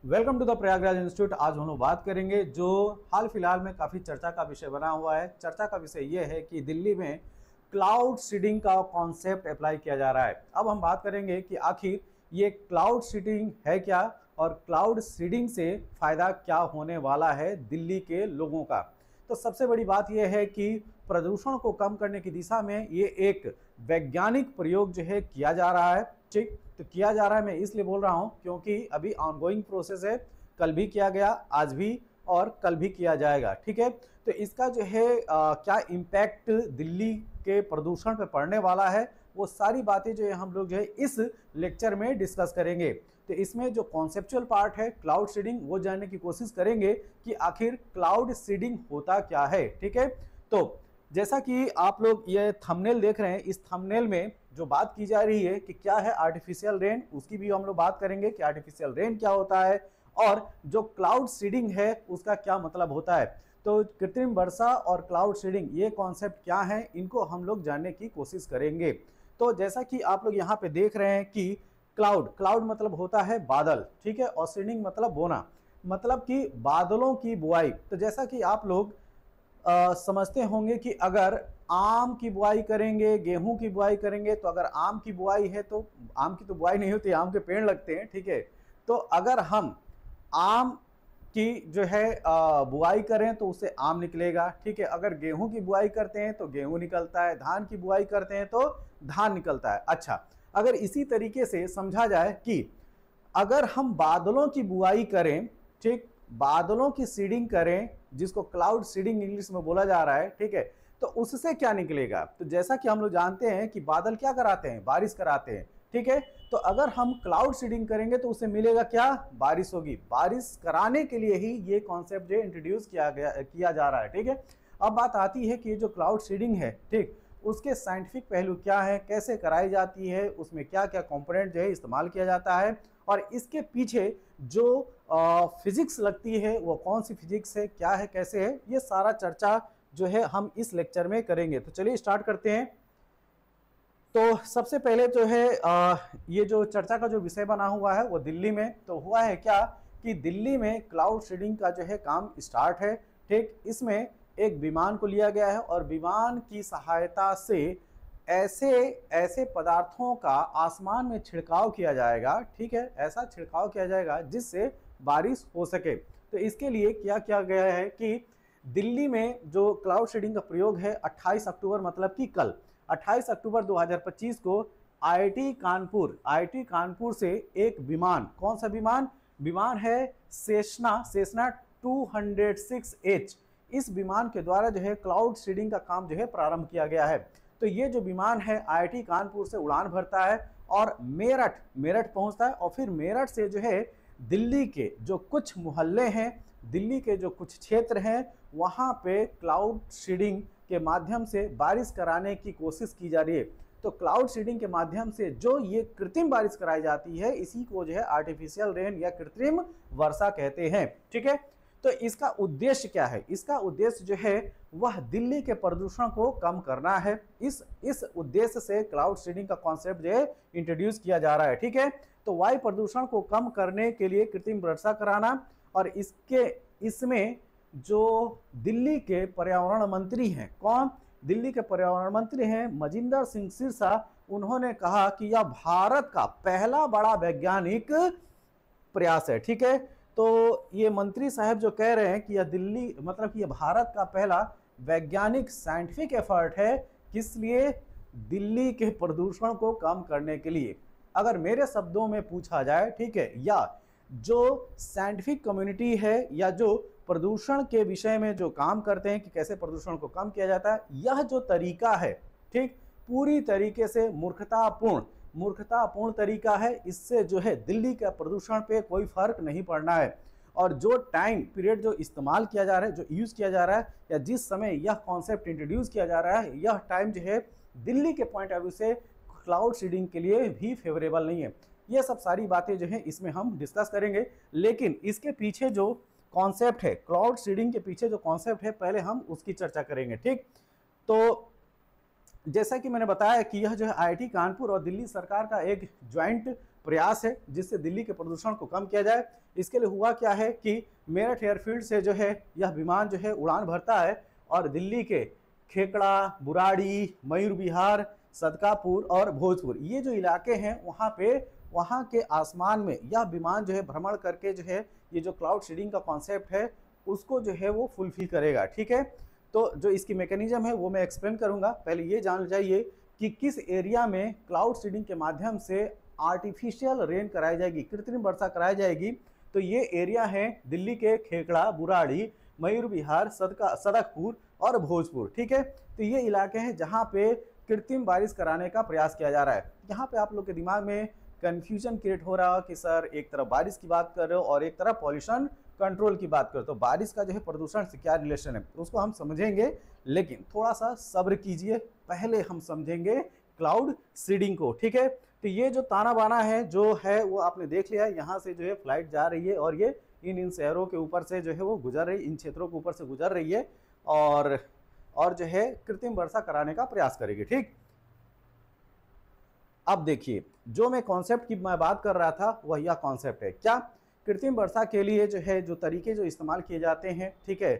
Welcome to the Prayagraj institute. आज हम लोग बात करेंगे जो हाल फिलहाल में काफ़ी चर्चा का विषय बना हुआ है। चर्चा का विषय ये है कि दिल्ली में क्लाउड सीडिंग का कॉन्सेप्ट अप्लाई किया जा रहा है। अब हम बात करेंगे कि आखिर ये क्लाउड सीडिंग है क्या और क्लाउड सीडिंग से फ़ायदा क्या होने वाला है दिल्ली के लोगों का। तो सबसे बड़ी बात यह है कि प्रदूषण को कम करने की दिशा में ये एक वैज्ञानिक प्रयोग जो है किया जा रहा है। ठीक, तो किया जा रहा है मैं इसलिए बोल रहा हूं क्योंकि अभी ऑनगोइंग प्रोसेस है। कल भी किया गया, आज भी और कल भी किया जाएगा। ठीक है, तो इसका जो है क्या इम्पैक्ट दिल्ली के प्रदूषण पे पड़ने वाला है, वो सारी बातें जो है हम लोग जो है इस लेक्चर में डिस्कस करेंगे। तो इसमें जो कॉन्सेप्चुअल पार्ट है क्लाउड सीडिंग, वो जानने की कोशिश करेंगे कि आखिर क्लाउड सीडिंग होता क्या है। ठीक है, तो जैसा कि आप लोग ये थंबनेल देख रहे हैं, इस थंबनेल में जो बात की जा रही है कि क्या है आर्टिफिशियल रेन, उसकी भी हम लोग बात करेंगे कि आर्टिफिशियल रेन क्या होता है और जो क्लाउड सीडिंग है उसका क्या मतलब होता है। तो कृत्रिम वर्षा और क्लाउड सीडिंग ये कॉन्सेप्ट क्या है, इनको हम लोग जानने की कोशिश करेंगे। तो जैसा कि आप लोग यहाँ पे देख रहे हैं कि क्लाउड क्लाउड मतलब होता है बादल, ठीक है, और सीडिंग मतलब बोना, मतलब कि बादलों की बुआई। तो जैसा कि आप लोग समझते होंगे कि अगर आम की बुआई करेंगे, गेहूं की बुआई करेंगे, तो अगर आम की बुआई है तो आम की तो बुआई नहीं होती, आम के पेड़ लगते हैं। ठीक है, तो अगर हम आम की जो है बुआई करें तो उससे आम निकलेगा। ठीक है, अगर गेहूं की बुआई करते हैं तो गेहूं निकलता है, धान की बुआई करते हैं तो धान निकलता है। अच्छा, अगर इसी तरीके से समझा जाए कि अगर हम बादलों की बुआई करें, ठीक, बादलों की सीडिंग करें, जिसको क्लाउड सीडिंग इंग्लिश में बोला जा रहा है, ठीक है, तो उससे क्या निकलेगा। तो जैसा कि हम लोग जानते हैं कि बादल क्या कराते हैं, बारिश कराते हैं। ठीक है, तो अगर हम क्लाउड सीडिंग करेंगे तो उससे मिलेगा क्या, बारिश होगी। बारिश कराने के लिए ही ये कॉन्सेप्ट जो इंट्रोड्यूस किया जा रहा है। ठीक है, अब बात आती है कि जो क्लाउड सीडिंग है, ठीक, उसके साइंटिफिक पहलू क्या है, कैसे कराई जाती है, उसमें क्या क्या कंपोनेंट जो है इस्तेमाल किया जाता है और इसके पीछे जो फिजिक्स लगती है वो कौन सी फिजिक्स है, क्या है, कैसे है, ये सारा चर्चा जो है हम इस लेक्चर में करेंगे। तो चलिए स्टार्ट करते हैं। तो सबसे पहले जो है ये जो चर्चा का जो विषय बना हुआ है वो दिल्ली में तो हुआ है क्या कि दिल्ली में क्लाउड सीडिंग का जो है काम स्टार्ट है। ठीक, इसमें एक विमान को लिया गया है और विमान की सहायता से ऐसे ऐसे पदार्थों का आसमान में छिड़काव किया जाएगा। ठीक है, ऐसा छिड़काव किया जाएगा जिससे बारिश हो सके। तो इसके लिए क्या किया गया है कि दिल्ली में जो क्लाउड सीडिंग का प्रयोग है 28 अक्टूबर मतलब कि कल 28 अक्टूबर 2025 को आईआईटी कानपुर से एक विमान, कौन सा विमान, विमान है सेस्ना 206H, इस विमान के द्वारा जो है क्लाउड सीडिंग का काम जो है प्रारंभ किया गया है। तो ये जो विमान है आईआईटी कानपुर से उड़ान भरता है और मेरठ पहुंचता है और फिर मेरठ से जो है दिल्ली के जो कुछ मोहल्ले हैं, दिल्ली के जो कुछ क्षेत्र हैं, वहां पे क्लाउड सीडिंग के माध्यम से बारिश कराने की कोशिश की जा रही है। तो क्लाउड सीडिंग के माध्यम से जो ये कृत्रिम बारिश कराई जाती है, इसी को जो है आर्टिफिशियल रेन या कृत्रिम वर्षा कहते हैं। ठीक है, तो इसका उद्देश्य क्या है, इसका उद्देश्य जो है वह दिल्ली के प्रदूषण को कम करना है। इस उद्देश्य से क्लाउड सीडिंग का कॉन्सेप्ट जो है इंट्रोड्यूस किया जा रहा है। ठीक है, तो वायु प्रदूषण को कम करने के लिए कृत्रिम वर्षा कराना और इसमें जो दिल्ली के पर्यावरण मंत्री हैं, कौन, दिल्ली के पर्यावरण मंत्री हैं मजिंदर सिंह सिरसा, उन्होंने कहा कि यह भारत का पहला बड़ा वैज्ञानिक प्रयास है। ठीक है, तो ये मंत्री साहब जो कह रहे हैं कि यह दिल्ली मतलब कि यह भारत का पहला वैज्ञानिक साइंटिफिक एफर्ट है, किस लिए, दिल्ली के प्रदूषण को कम करने के लिए। अगर मेरे शब्दों में पूछा जाए, ठीक है, या जो साइंटिफिक कम्युनिटी है या जो प्रदूषण के विषय में जो काम करते हैं कि कैसे प्रदूषण को कम किया जाता है, यह जो तरीका है, ठीक, पूरी तरीके से मूर्खतापूर्ण तरीका है। इससे जो है दिल्ली के प्रदूषण पे कोई फर्क नहीं पड़ना है और जो टाइम पीरियड जो इस्तेमाल किया जा रहा है, जो यूज किया जा रहा है या जिस समय यह कॉन्सेप्ट इंट्रोड्यूस किया जा रहा है, यह टाइम जो है दिल्ली के पॉइंट ऑफ व्यू से क्लाउड सीडिंग के लिए भी फेवरेबल नहीं है। ये सब सारी बातें जो है इसमें हम डिस्कस करेंगे, लेकिन इसके पीछे जो कॉन्सेप्ट है, क्लाउड सीडिंग के पीछे जो कॉन्सेप्ट है, पहले हम उसकी चर्चा करेंगे। ठीक, तो जैसा कि मैंने बताया कि यह जो है आईआईटी कानपुर और दिल्ली सरकार का एक ज्वाइंट प्रयास है जिससे दिल्ली के प्रदूषण को कम किया जाए। इसके लिए हुआ क्या है कि मेरठ एयरफील्ड से जो है यह विमान जो है उड़ान भरता है और दिल्ली के खेकड़ा, बुराड़ी, मयूर विहार, सदकापुर और भोजपुर ये जो इलाके हैं वहाँ के आसमान में यह विमान जो है भ्रमण करके जो है ये जो क्लाउड सीडिंग का कॉन्सेप्ट है उसको जो है वो फुलफिल करेगा। ठीक है, तो जो इसकी मैकेनिज्म है वो मैं एक्सप्लेन करूंगा। पहले ये जान जाइए कि किस एरिया में क्लाउड सीडिंग के माध्यम से आर्टिफिशियल रेन कराई जाएगी, कृत्रिम वर्षा कराई जाएगी। तो ये एरिया है दिल्ली के खेकड़ा, बुराड़ी, मयूर विहार, सदकपुर और भोजपुर। ठीक है, तो ये इलाके हैं जहाँ पे कृत्रिम बारिश कराने का प्रयास किया जा रहा है। यहाँ पे आप लोग के दिमाग में कंफ्यूजन क्रिएट हो रहा है कि सर एक तरफ बारिश की बात कर रहे हो और एक तरफ पॉल्यूशन कंट्रोल की बात कर रहे हो, तो बारिश का जो है प्रदूषण से क्या रिलेशन है उसको हम समझेंगे, लेकिन थोड़ा सा सब्र कीजिए। पहले हम समझेंगे क्लाउड सीडिंग को। ठीक है, तो ये जो ताना बाना है जो है वो आपने देख लिया, यहाँ से जो है फ्लाइट जा रही है और ये इन शहरों के ऊपर से जो है वो गुजर रही, इन क्षेत्रों के ऊपर से गुजर रही है और जो है कृत्रिम वर्षा कराने का प्रयास करेगी। ठीक, अब देखिए जो मैं कॉन्सेप्ट की मैं बात कर रहा था वह यह कॉन्सेप्ट है। क्या कृत्रिम वर्षा के लिए जो है जो तरीके जो इस्तेमाल किए जाते हैं, ठीक है,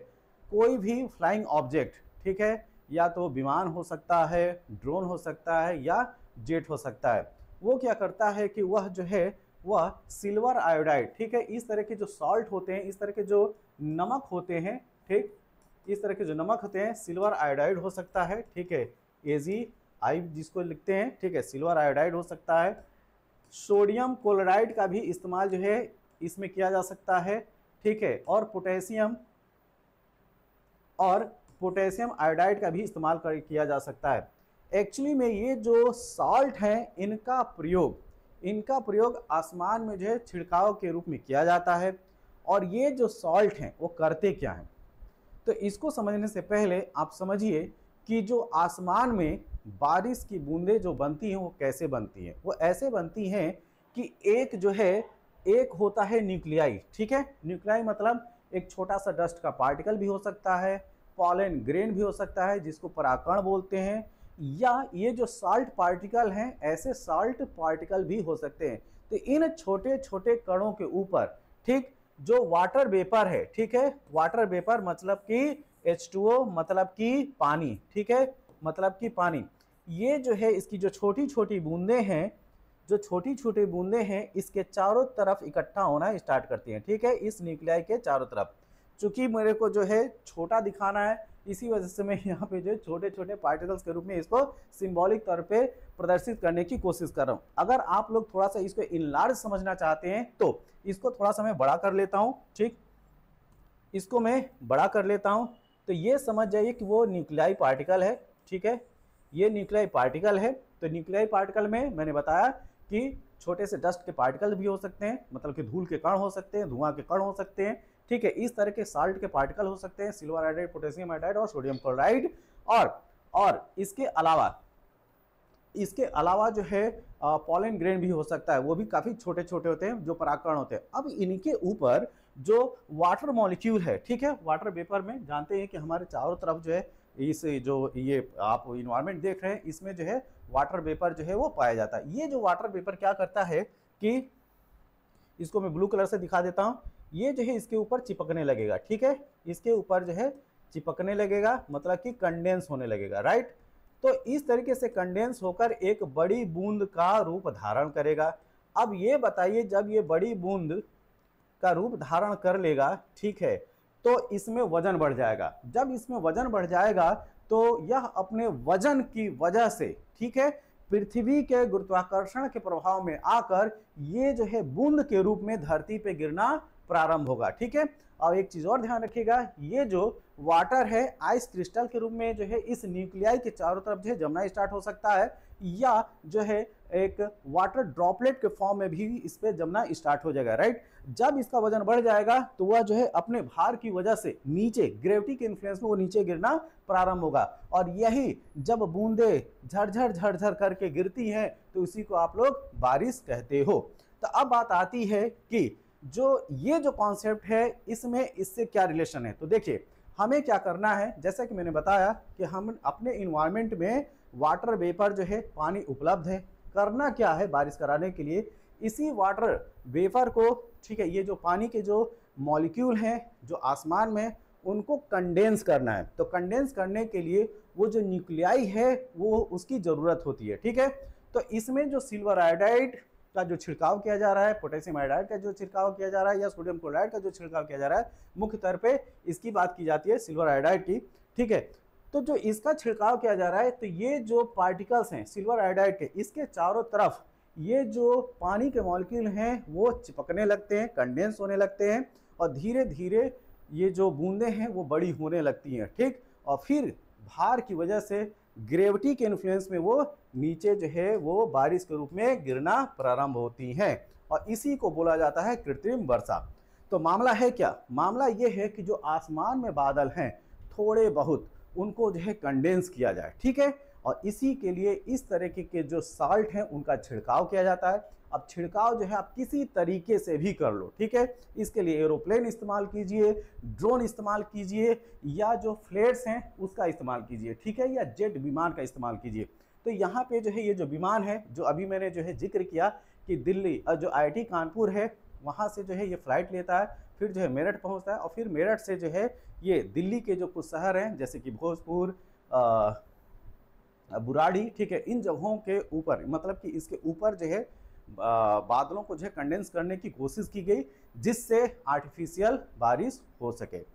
कोई भी फ्लाइंग ऑब्जेक्ट, ठीक है, या तो विमान हो सकता है, ड्रोन हो सकता है या जेट हो सकता है, वो क्या करता है कि वह जो है वह सिल्वर आयोडाइड, ठीक है, इस तरह के जो सॉल्ट होते हैं, इस तरह के जो नमक होते हैं, ठीक, इस तरह के जो नमक होते हैं सिल्वर आयोडाइड हो सकता है। ठीक है, AgI जिसको लिखते हैं, ठीक है, सिल्वर आयोडाइड हो सकता है। सोडियम क्लोराइड का भी इस्तेमाल जो है इसमें किया जा सकता है। ठीक है, और पोटेशियम आयोडाइड का भी इस्तेमाल किया जा सकता है। एक्चुअली में ये जो सॉल्ट हैं इनका प्रयोग आसमान में जो है छिड़काव के रूप में किया जाता है। और ये जो सॉल्ट हैं वो करते क्या हैं, तो इसको समझने से पहले आप समझिए कि जो आसमान में बारिश की बूंदें जो बनती हैं वो कैसे बनती हैं। वो ऐसे बनती हैं कि एक होता है न्यूक्लियाई। ठीक है, न्यूक्लियाई मतलब एक छोटा सा डस्ट का पार्टिकल भी हो सकता है, पॉलन ग्रेन भी हो सकता है जिसको परागकण बोलते हैं, या ये जो साल्ट पार्टिकल हैं ऐसे साल्ट पार्टिकल भी हो सकते हैं। तो इन छोटे छोटे कणों के ऊपर, ठीक, जो वाटर वेपर है, ठीक है, वाटर वेपर मतलब कि H2O मतलब कि पानी, ठीक है, मतलब कि पानी, ये जो है इसकी जो छोटी छोटी बूंदें हैं इसके चारों तरफ इकट्ठा होना स्टार्ट करती हैं। ठीक है, इस न्यूक्लियाई के चारों तरफ। चूंकि मेरे को जो है छोटा दिखाना है इसी वजह से मैं यहाँ पे जो छोटे छोटे पार्टिकल्स के रूप में इसको सिंबॉलिक तौर पे प्रदर्शित करने की कोशिश कर रहा हूँ। अगर आप लोग थोड़ा सा इसको इनलार्ज समझना चाहते हैं तो इसको थोड़ा सा मैं बड़ा कर लेता हूँ। ठीक, इसको मैं बड़ा कर लेता हूँ तो ये समझ जाइए कि वो न्यूक्लियाई पार्टिकल है। ठीक है, ये न्यूक्लियाई पार्टिकल है। तो न्यूक्लियाई पार्टिकल में मैंने बताया कि छोटे से डस्ट के पार्टिकल भी हो सकते हैं, मतलब कि धूल के कण हो सकते हैं, धुआं के कण हो सकते हैं। ठीक है, इस तरह के साल्ट के पार्टिकल हो सकते हैं, सिल्वर आयोडाइड, पोटेशियम आयोडाइड और सोडियम क्लोराइड। और इसके अलावा जो है पॉलन ग्रेन भी हो सकता है, वो भी काफ़ी छोटे छोटे होते हैं जो परागकण होते हैं। अब इनके ऊपर जो वाटर मॉलिक्यूल है, ठीक है, वाटर वेपर में जानते हैं कि हमारे चारों तरफ जो है इस जो ये आप इन्वायरमेंट देख रहे हैं इसमें जो है वाटर वेपर जो है वो पाया जाता है। ये जो वाटर वेपर क्या करता है कि इसको मैं ब्लू कलर से दिखा देता हूँ, ये जो है इसके ऊपर चिपकने लगेगा। ठीक है, इसके ऊपर जो है चिपकने लगेगा, मतलब कि कंडेंस होने लगेगा, राइट। तो इस तरीके से कंडेंस होकर एक बड़ी बूंद का रूप धारण करेगा। अब ये बताइए जब ये बड़ी बूंद का रूप धारण कर लेगा, ठीक है, तो इसमें वजन बढ़ जाएगा। जब इसमें वजन बढ़ जाएगा तो यह अपने वजन की वजह से, ठीक है, पृथ्वी के गुरुत्वाकर्षण के प्रभाव में आकर ये जो है बूंद के रूप में धरती पे गिरना प्रारंभ होगा। ठीक है, और एक चीज और ध्यान रखिएगा, ये जो वाटर है आइस क्रिस्टल के रूप में जो है इस न्यूक्लियाई के चारों तरफ जो है जमना स्टार्ट हो सकता है, या जो है एक वाटर ड्रॉपलेट के फॉर्म में भी इस पे जमना स्टार्ट हो जाएगा, राइट। जब इसका वजन बढ़ जाएगा तो वह जो है अपने भार की वजह से नीचे, ग्रेविटी के इन्फ्लुएंस में वो नीचे गिरना प्रारंभ होगा। और यही जब बूंदे झरझर झरझर करके गिरती हैं तो उसी को आप लोग बारिश कहते हो। तो अब बात आती है कि ये जो कॉन्सेप्ट है इसमें इससे क्या रिलेशन है। तो देखिए हमें क्या करना है, जैसा कि मैंने बताया कि हम अपने इन्वायरमेंट में वाटर वेपर जो है पानी उपलब्ध है, करना क्या है बारिश कराने के लिए इसी वाटर वेपर को, ठीक है, ये जो पानी के जो मॉलिक्यूल हैं जो आसमान में, उनको कंडेंस करना है। तो कंडेंस करने के लिए वो जो न्यूक्लियाई है वो उसकी ज़रूरत होती है, ठीक है। तो इसमें जो सिल्वर आयोडाइड का जो छिड़काव किया जा रहा है, पोटेशियम आयोडाइड का जो छिड़काव किया जा रहा है, या सोडियम क्लोराइड का जो छिड़काव किया जा रहा है, मुख्य तौर पे इसकी बात की जाती है सिल्वर आयोडाइड की, ठीक है। तो जो इसका छिड़काव किया जा रहा है, तो ये जो पार्टिकल्स हैं सिल्वर आयोडाइड के, इसके चारों तरफ ये जो पानी के मॉलिक्यूल हैं वो चिपकने लगते हैं, कंडेंस होने लगते हैं, और धीरे धीरे ये जो बूंदें हैं वो बड़ी होने लगती हैं, ठीक। और फिर भार की वजह से, ग्रेविटी के इन्फ्लुएंस में, वो नीचे जो है वो बारिश के रूप में गिरना प्रारंभ होती हैं, और इसी को बोला जाता है कृत्रिम वर्षा। तो मामला है क्या? मामला ये है कि जो आसमान में बादल हैं थोड़े बहुत, उनको जो है कंडेंस किया जाए, ठीक है। और इसी के लिए इस तरीके के जो साल्ट हैं उनका छिड़काव किया जाता है। अब छिड़काव जो है आप किसी तरीके से भी कर लो, ठीक है। इसके लिए एरोप्लेन इस्तेमाल कीजिए, ड्रोन इस्तेमाल कीजिए, या जो फ्लेट्स हैं उसका इस्तेमाल कीजिए, ठीक है, या जेट विमान का इस्तेमाल कीजिए। तो यहाँ पे जो है ये जो विमान है, जो अभी मैंने जो है जिक्र किया कि दिल्ली जो IIT कानपुर है, वहाँ से जो है ये फ्लाइट लेता है, फिर जो है मेरठ पहुँचता है, और फिर मेरठ से जो है ये दिल्ली के जो कुछ शहर हैं जैसे कि भोजपुर, बुराड़ी, ठीक है, इन जगहों के ऊपर, मतलब कि इसके ऊपर जो है बादलों को जो है कंडेंस करने की कोशिश की गई, जिससे आर्टिफिशियल बारिश हो सके।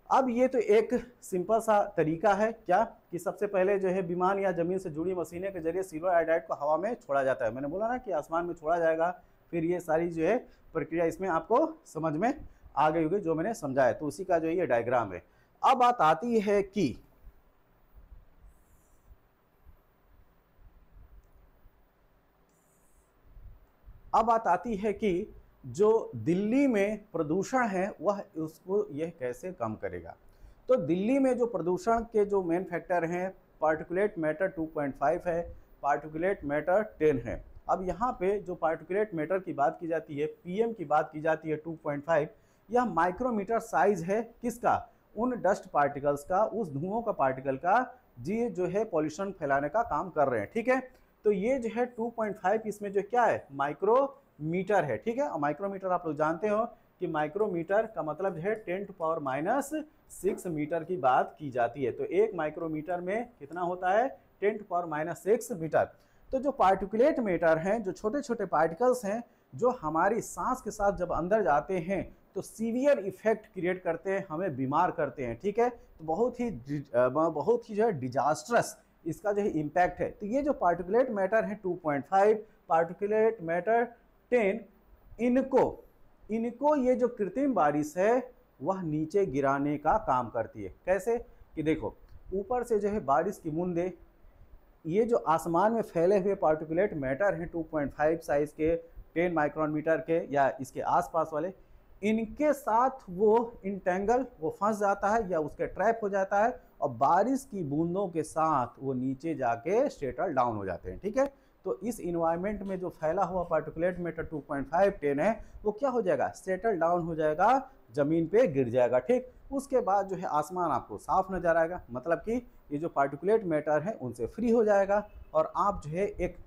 अब ये तो एक सिंपल सा तरीका है क्या, कि सबसे पहले जो है विमान या जमीन से जुड़ी मशीनें के जरिए सिल्वर आयोडाइड को हवा में छोड़ा जाता है। मैंने बोला ना कि आसमान में छोड़ा जाएगा, फिर ये सारी जो है प्रक्रिया इसमें आपको समझ में आ गई होगी जो मैंने समझाया। तो उसी का जो ये डायग्राम है। अब बात आती है कि जो दिल्ली में प्रदूषण है वह उसको यह कैसे कम करेगा। तो दिल्ली में जो प्रदूषण के जो मेन फैक्टर हैं, पार्टिकुलेट मैटर 2.5 है, पार्टिकुलेट मैटर 10 है। अब यहाँ पे जो पार्टिकुलेट मैटर की बात की जाती है, PM की बात की जाती है 2.5, यह माइक्रोमीटर साइज है किसका? उन डस्ट पार्टिकल्स का, उस धुओं का पार्टिकल का जी जो है पॉल्यूशन फैलाने का काम कर रहे हैं, ठीक है। तो ये जो है 2.5 इसमें जो क्या है, माइक्रोमीटर है, ठीक है। और माइक्रोमीटर आप लोग जानते हो कि माइक्रोमीटर का मतलब है 10⁻⁻6 मीटर की बात की जाती है। तो एक माइक्रोमीटर में कितना होता है? 10⁻⁻6 मीटर। तो जो पार्टिकुलेट मैटर हैं, जो छोटे छोटे पार्टिकल्स हैं, जो हमारी सांस के साथ जब अंदर जाते हैं तो सीवियर इफेक्ट क्रिएट करते हैं, हमें बीमार करते हैं, ठीक है। तो बहुत ही जो है डिजास्ट्रस इसका जो है इम्पैक्ट है। तो ये जो पार्टिकुलेट मैटर है 2.5, पार्टिकुलेट मैटर 10, इनको ये जो कृत्रिम बारिश है वह नीचे गिराने का काम करती है। कैसे? कि देखो, ऊपर से जो है बारिश की बूंदे, ये जो आसमान में फैले हुए पार्टिकुलेट मैटर हैं 2.5 साइज के, 10 माइक्रोन मीटर के या इसके आसपास वाले, इनके साथ वो इंटेंगल, वो फंस जाता है या उसके ट्रैप हो जाता है, और बारिश की बूंदों के साथ वो नीचे जाके सेटल डाउन हो जाते हैं, ठीक है। तो इस इन्वायरमेंट में जो फैला हुआ पार्टिकुलेट मैटर 2.5 10 है, वो क्या हो जाएगा? सेटल डाउन हो जाएगा, जमीन पे गिर जाएगा, ठीक। उसके बाद जो है आसमान आपको साफ नजर आएगा, मतलब कि ये जो पार्टिकुलेट मैटर है उनसे फ्री हो जाएगा, और आप जो है एक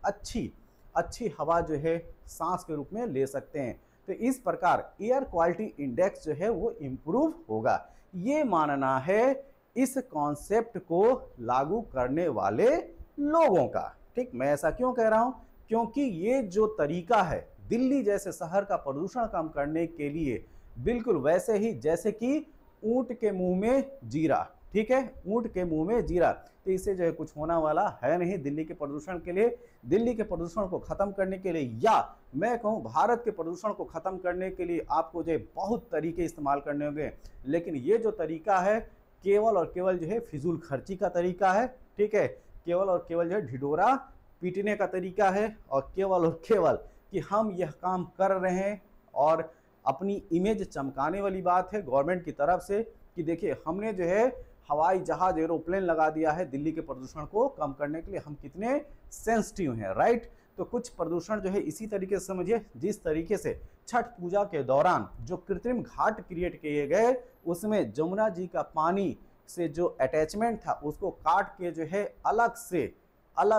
अच्छी हवा जो है सांस के रूप में ले सकते हैं। तो इस प्रकार एयर क्वालिटी इंडेक्स जो है वो इम्प्रूव होगा। ये मानना है इस कॉन्सेप्ट को लागू करने वाले लोगों का, ठीक। मैं ऐसा क्यों कह रहा हूं? क्योंकि ये जो तरीका है दिल्ली जैसे शहर का प्रदूषण कम करने के लिए, बिल्कुल वैसे ही जैसे कि ऊंट के मुंह में जीरा, ठीक है, ऊंट के मुंह में जीरा। तो इससे जो है कुछ होने वाला है नहीं दिल्ली के प्रदूषण के लिए। दिल्ली के प्रदूषण को खत्म करने के लिए, या मैं कहूँ भारत के प्रदूषण को खत्म करने के लिए आपको जो है बहुत तरीके इस्तेमाल करने होंगे, लेकिन ये जो तरीका है केवल और केवल जो है फिजूल खर्ची का तरीका है, ठीक है। केवल और केवल जो है ढिढोरा पीटने का तरीका है, और केवल कि हम यह काम कर रहे हैं, और अपनी इमेज चमकाने वाली बात है गवर्नमेंट की तरफ से कि देखिए हमने जो है हवाई जहाज, एरोप्लेन लगा दिया है दिल्ली के प्रदूषण को कम करने के लिए, हम कितने सेंसिटिव हैं, राइट। तो कुछ प्रदूषण जो है इसी तरीके से समझिए, जिस तरीके से छठ पूजा के दौरान जो कृत्रिम घाट क्रिएट किए गए, उसमें जमुना जी का पानी से जो अटैचमेंट था उसको काट के जो है अलग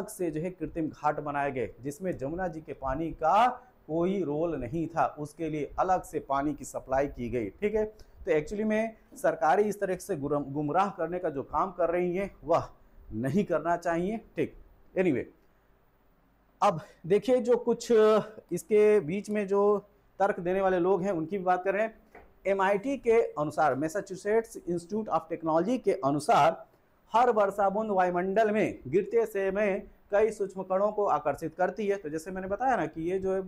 से जो है कृत्रिम घाट बनाए गए, जिसमें जमुना जी के पानी का कोई रोल नहीं था, उसके लिए अलग से पानी की सप्लाई की गई। ठीक है, तो एक्चुअली में सरकारें इस तरह से गुमराह करने का जो काम कर रही हैं वह नहीं करना चाहिए। ठीक, एनीवे अब देखिए जो कुछ इसके बीच में जो तर्क देने वाले लोग हैं उनकी भी बात कर रहे हैं। MIT के अनुसार, मैसाचुसेट्स इंस्टीट्यूट ऑफ टेक्नोलॉजी के अनुसार, हर वर्षाबूंद वायुमंडल में गिरते समय कई सूक्ष्म कणों को आकर्षित करती है। तो जैसे मैंने बताया ना कि ये जो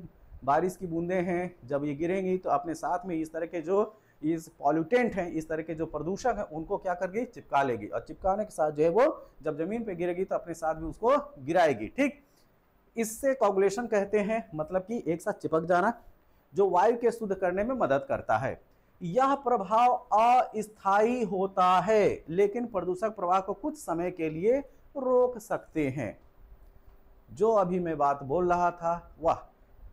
बारिश की बूंदें हैं जब ये गिरेंगी तो अपने साथ में इस तरह के जो इस पॉल्यूटेंट हैं, इस तरह के जो प्रदूषक हैं, उनको क्या करगी, चिपका लेगी, और चिपकाने के साथ जो है वो जब जमीन पे गिरेगी तो अपने साथ भी उसको गिराएगी। ठीक, इससे कोगुलेशन कहते हैं, मतलब कि एक साथ चिपक जाना, जो वायु के शुद्ध करने में मदद करता है। यह प्रभाव अस्थायी होता है लेकिन प्रदूषक प्रवाह को कुछ समय के लिए रोक सकते हैं। जो अभी मैं बात बोल रहा था वह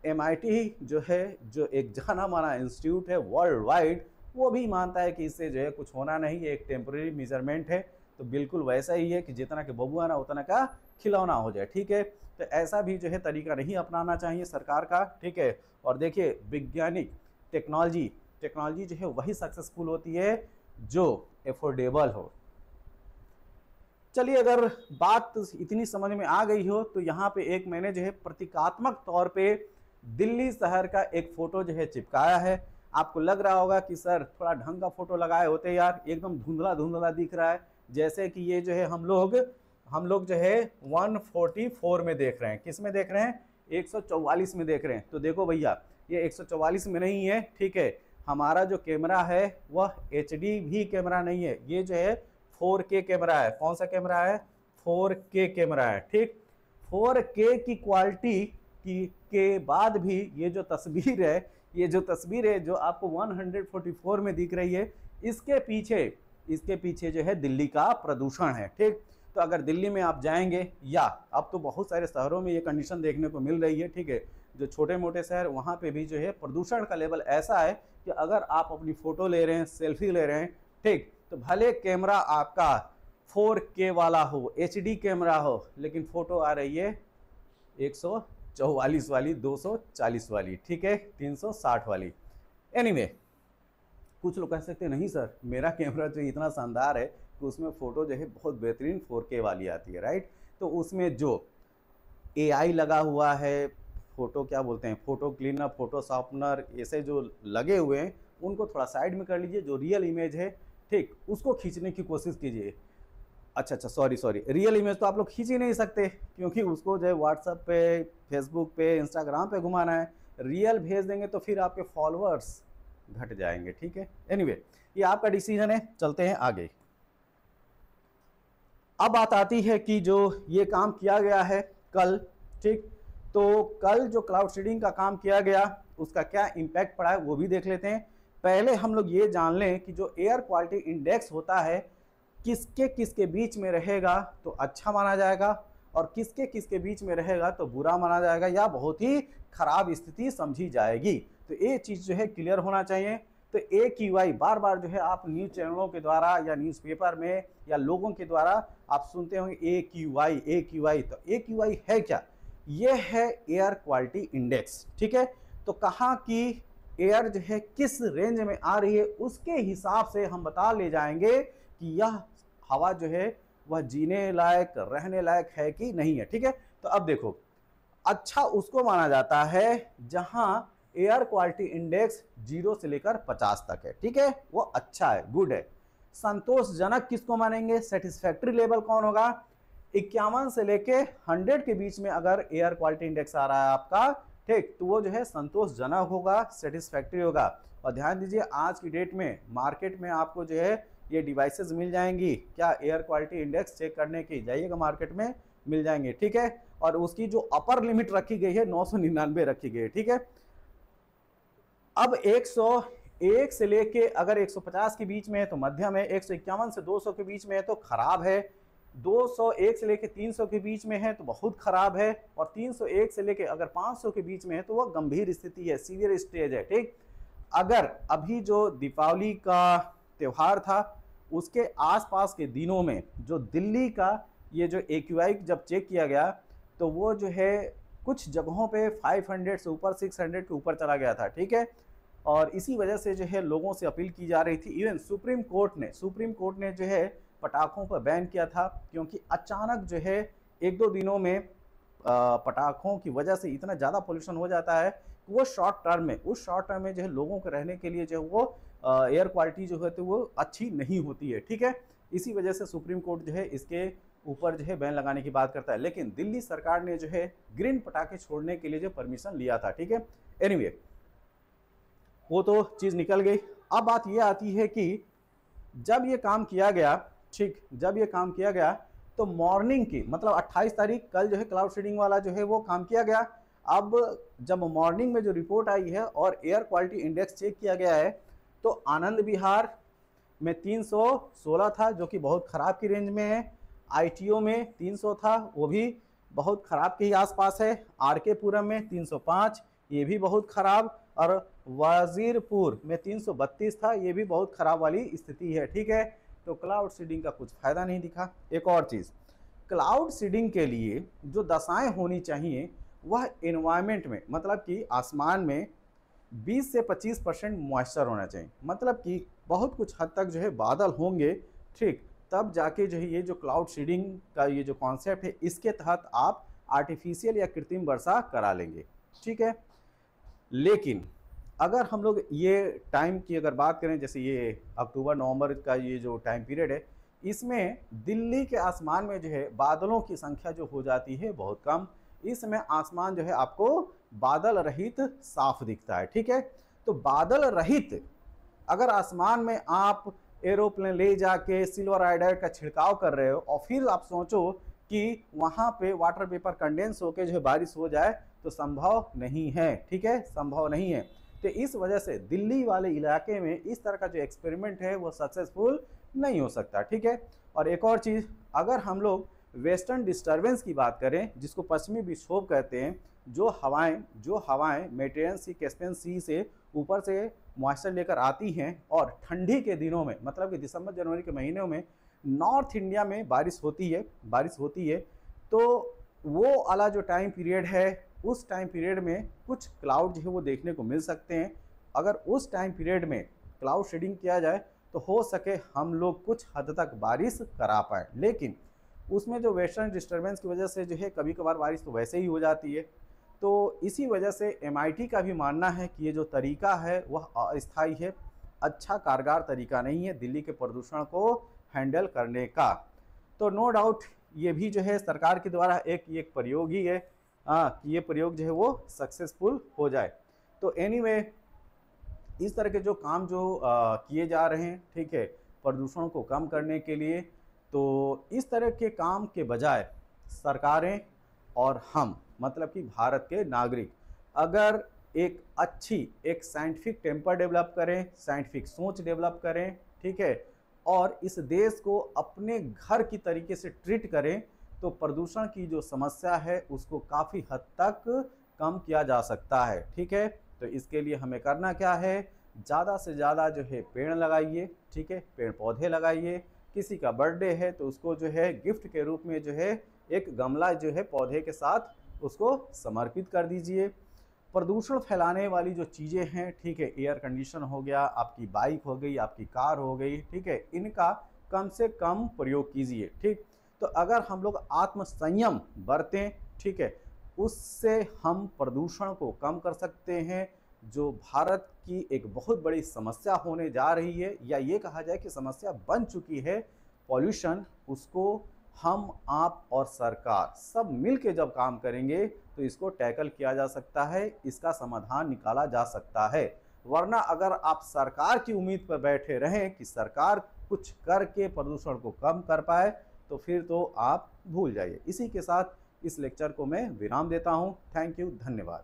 MIT जो है, जो एक जाना माना इंस्टीट्यूट है वर्ल्ड वाइड, वो भी मानता है कि इससे जो है कुछ होना नहीं है, एक टेम्परेरी मेजरमेंट है। तो बिल्कुल वैसा ही है कि जितना के बबुआ ना उतना का खिलौना हो जाए। ठीक है, तो ऐसा भी जो है तरीका नहीं अपनाना चाहिए सरकार का। ठीक है, और देखिए वैज्ञानिक टेक्नोलॉजी जो है वही सक्सेसफुल होती है जो एफोर्डेबल हो। चलिए, अगर बात इतनी समझ में आ गई हो तो यहाँ पे एक मैंने जो है प्रतीकात्मक तौर पे दिल्ली शहर का एक फोटो जो है चिपकाया है। आपको लग रहा होगा कि सर थोड़ा ढंग का फोटो लगाए होते यार, एकदम धुंधला धुंधला दिख रहा है, जैसे कि ये जो है हम लोग जो है 144 में देख रहे हैं। किस में देख रहे हैं, 144 में देख रहे हैं। तो देखो भैया, ये 144 में नहीं है। ठीक है, हमारा जो कैमरा है वह HD भी कैमरा नहीं है, ये जो है 4K कैमरा है। कौन सा कैमरा है, 4K कैमरा है। ठीक, 4K की क्वालिटी के बाद भी ये जो तस्वीर है जो आपको 144 में दिख रही है, इसके पीछे जो है दिल्ली का प्रदूषण है। ठीक, तो अगर दिल्ली में आप जाएंगे, या अब तो बहुत सारे शहरों में ये कंडीशन देखने को मिल रही है। ठीक है, जो छोटे मोटे शहर वहाँ पे भी जो है प्रदूषण का लेवल ऐसा है कि अगर आप अपनी फोटो ले रहे हैं, सेल्फी ले रहे हैं, ठीक, तो भले कैमरा आपका 4K वाला हो, HD कैमरा हो, लेकिन फोटो आ रही है 144 वाली, 240 वाली, ठीक है, 360 वाली। एनीवे, कुछ लोग कह सकते हैं नहीं सर, मेरा कैमरा जो इतना शानदार है कि उसमें फ़ोटो जो है बहुत बेहतरीन 4K वाली आती है, राइट। तो उसमें जो AI लगा हुआ है, फ़ोटो क्या बोलते हैं, फ़ोटो क्लीनर, फ़ोटो शॉर्पनर, ऐसे जो लगे हुए हैं उनको थोड़ा साइड में कर लीजिए। जो रियल इमेज है, ठीक, उसको खींचने की कोशिश कीजिए। अच्छा, सॉरी, रियल इमेज तो आप लोग खींच ही नहीं सकते क्योंकि उसको जो है व्हाट्सएप पे, फेसबुक पे, इंस्टाग्राम पे घुमाना है। रियल भेज देंगे तो फिर आपके फॉलोअर्स घट जाएंगे। ठीक है, एनीवे, ये आपका डिसीजन है। चलते हैं आगे। अब बात आती है कि जो ये काम किया गया है कल, ठीक, तो कल जो क्लाउड सीडिंग का काम किया गया उसका क्या इम्पैक्ट पड़ा है वो भी देख लेते हैं। पहले हम लोग ये जान लें कि जो एयर क्वालिटी इंडेक्स होता है किसके बीच में रहेगा तो अच्छा माना जाएगा, और किसके बीच में रहेगा तो बुरा माना जाएगा या बहुत ही खराब स्थिति समझी जाएगी। तो ये चीज़ जो है क्लियर होना चाहिए। तो AQI बार बार जो है आप न्यूज़ चैनलों के द्वारा या न्यूज़पेपर में या लोगों के द्वारा आप सुनते होंगे AQI। तो AQI है क्या, ये है एयर क्वालिटी इंडेक्स। ठीक है, तो कहाँ की एयर जो है किस रेंज में आ रही है उसके हिसाब से हम बता ले जाएंगे कि यह हवा जो है वह जीने लायक, रहने लायक है कि नहीं है। ठीक है, तो अब देखो, अच्छा उसको माना जाता है जहां एयर क्वालिटी इंडेक्स 0 से लेकर 50 तक है। ठीक है, वो अच्छा है, गुड है। संतोषजनक किसको मानेंगे, सेटिस्फैक्ट्री लेवल कौन होगा, 51 से लेके 100 के बीच में अगर एयर क्वालिटी इंडेक्स आ रहा है आपका, ठीक, तो वो जो है संतोषजनक होगा, सेटिस्फैक्ट्री होगा। और ध्यान दीजिए, आज की डेट में मार्केट में आपको जो है ये डिवाइसेस मिल जाएंगी, क्या, एयर क्वालिटी इंडेक्स चेक करने की, जाइएगा मार्केट में मिल जाएंगे। ठीक है, और उसकी जो अपर लिमिट रखी गई है 999 रखी गई है। ठीक है, अब 101 से लेके अगर 150 के बीच में है तो मध्यम है, 151 से 200 के बीच में है तो खराब है, 201 से लेके 300 के बीच में है तो बहुत खराब है, और 301 से लेके अगर 500 के बीच में है तो वह गंभीर स्थिति है, सीवियर स्टेज है। ठीक, अगर अभी जो दीपावली का त्यौहार था उसके आसपास के दिनों में जो दिल्ली का ये जो AQI जब चेक किया गया तो वो जो है कुछ जगहों पे 500 से ऊपर 600 के ऊपर चला गया था, ठीक है। और इसी वजह से जो है लोगों से अपील की जा रही थी। इवन सुप्रीम कोर्ट ने जो है पटाखों पर बैन किया था, क्योंकि अचानक जो है एक दो दिनों में पटाखों की वजह से इतना ज़्यादा पोल्यूशन हो जाता है कि वो उस शॉर्ट टर्म में जो है लोगों के रहने के लिए जो वो एयर क्वालिटी जो है तो वो अच्छी नहीं होती है, ठीक है। इसी वजह से सुप्रीम कोर्ट जो है इसके ऊपर जो है बैन लगाने की बात करता है, लेकिन दिल्ली सरकार ने जो है ग्रीन पटाखे छोड़ने के लिए जो परमिशन लिया था, ठीक है। एनीवे, वो तो चीज़ निकल गई। अब बात ये आती है कि जब ये काम किया गया, ठीक, जब ये काम किया गया तो मॉर्निंग की मतलब 28 तारीख कल जो है क्लाउड सीडिंग वाला जो है वो काम किया गया। अब जब मॉर्निंग में जो रिपोर्ट आई है और एयर क्वालिटी इंडेक्स चेक किया गया है तो आनंद विहार में 316 था, जो कि बहुत ख़राब की रेंज में है। ITO में 300 था, वो भी बहुत ख़राब के ही आसपास है। RK पुरम में 305, ये भी बहुत ख़राब। और वजीरपुर में 332 था, ये भी बहुत ख़राब वाली स्थिति है, ठीक है। तो क्लाउड सीडिंग का कुछ फ़ायदा नहीं दिखा। एक और चीज़, क्लाउड सीडिंग के लिए जो दशाएं होनी चाहिए वह एनवायरनमेंट में, मतलब कि आसमान में 20 से 25% मॉइस्चर होना चाहिए, मतलब कि बहुत कुछ हद तक जो है बादल होंगे, ठीक, तब जाके जो है ये जो क्लाउड सीडिंग का ये जो कॉन्सेप्ट है इसके तहत आप आर्टिफिशियल या कृत्रिम वर्षा करा लेंगे, ठीक है। लेकिन अगर हम लोग ये टाइम की अगर बात करें, जैसे ये अक्टूबर नवंबर का ये जो टाइम पीरियड है, इसमें दिल्ली के आसमान में जो है बादलों की संख्या जो हो जाती है बहुत कम। इस समय आसमान जो है आपको बादल रहित साफ दिखता है, ठीक है। तो बादल रहित अगर आसमान में आप एरोप्लेन ले जाके सिल्वर आयोडाइड का छिड़काव कर रहे हो और फिर आप सोचो कि वहाँ पे वाटर वेपर कंडेंस होकर जो है बारिश हो जाए, तो संभव नहीं है, ठीक है, संभव नहीं है। तो इस वजह से दिल्ली वाले इलाके में इस तरह का जो एक्सपेरिमेंट है वो सक्सेसफुल नहीं हो सकता, ठीक है। और एक और चीज़, अगर हम लोग वेस्टर्न डिस्टर्बेंस की बात करें, जिसको पश्चिमी विक्षोभ कहते हैं, जो हवाएं मेडिटेरियन सी, कैस्पियन सी से ऊपर से मॉइस्चर लेकर आती हैं और ठंडी के दिनों में, मतलब कि दिसंबर जनवरी के महीनों में नॉर्थ इंडिया में बारिश होती है, तो वो वाला जो टाइम पीरियड है, उस टाइम पीरियड में कुछ क्लाउड जो है वो देखने को मिल सकते हैं। अगर उस टाइम पीरियड में क्लाउड शेडिंग किया जाए तो हो सके हम लोग कुछ हद तक बारिश करा पाए, लेकिन उसमें जो वेस्टर्न डिस्टर्बेंस की वजह से जो है कभी कभार बारिश तो वैसे ही हो जाती है। तो इसी वजह से MIT का भी मानना है कि ये जो तरीका है वह अस्थायी है, अच्छा कारगर तरीका नहीं है दिल्ली के प्रदूषण को हैंडल करने का। तो नो डाउट ये भी जो है सरकार के द्वारा एक प्रयोग ही है, कि ये प्रयोग जो है वो सक्सेसफुल हो जाए। तो एनीवे, इस तरह के जो काम जो किए जा रहे हैं, ठीक है, प्रदूषण को कम करने के लिए, तो इस तरह के काम के बजाय सरकारें और हम, मतलब कि भारत के नागरिक, अगर एक साइंटिफिक टेम्पर डेवलप करें, साइंटिफिक सोच डेवलप करें, ठीक है, और इस देश को अपने घर की तरीके से ट्रीट करें, तो प्रदूषण की जो समस्या है उसको काफ़ी हद तक कम किया जा सकता है, ठीक है। तो इसके लिए हमें करना क्या है, ज़्यादा से ज़्यादा जो है पेड़ लगाइए, ठीक है, पेड़ पौधे लगाइए। किसी का बर्थडे है तो उसको जो है गिफ्ट के रूप में जो है एक गमला जो है पौधे के साथ उसको समर्पित कर दीजिए। प्रदूषण फैलाने वाली जो चीज़ें हैं, ठीक है, एयर कंडीशन हो गया, आपकी बाइक हो गई, आपकी कार हो गई, ठीक है, इनका कम से कम प्रयोग कीजिए, ठीक। तो अगर हम लोग आत्मसंयम बरतें, ठीक है, उससे हम प्रदूषण को कम कर सकते हैं। जो भारत की एक बहुत बड़ी समस्या होने जा रही है, या ये कहा जाए कि समस्या बन चुकी है, पॉल्यूशन, उसको हम, आप और सरकार सब मिलके जब काम करेंगे तो इसको टैकल किया जा सकता है, इसका समाधान निकाला जा सकता है। वरना अगर आप सरकार की उम्मीद पर बैठे रहें कि सरकार कुछ करके प्रदूषण को कम कर पाए, तो फिर तो आप भूल जाइए। इसी के साथ इस लेक्चर को मैं विराम देता हूँ। थैंक यू, धन्यवाद।